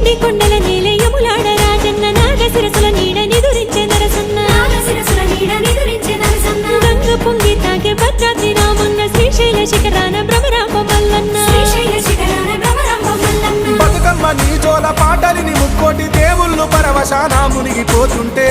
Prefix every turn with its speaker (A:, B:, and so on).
A: ఎండి కొండల నేల యములాడ రాజన్న నాగశిరసుల నీడ నిదురించే నరసన్న గంగ పొంగి తాగే భద్రాద్రి రామన్న శ్రీశైల శిఖరాన భ్రమరాంబ మల్లన్న
B: బతుకమ్మ నీ జోల పాటలిని ముక్కోటి దేవుళ్ళు పరవశాన మునిగిపోతుంటే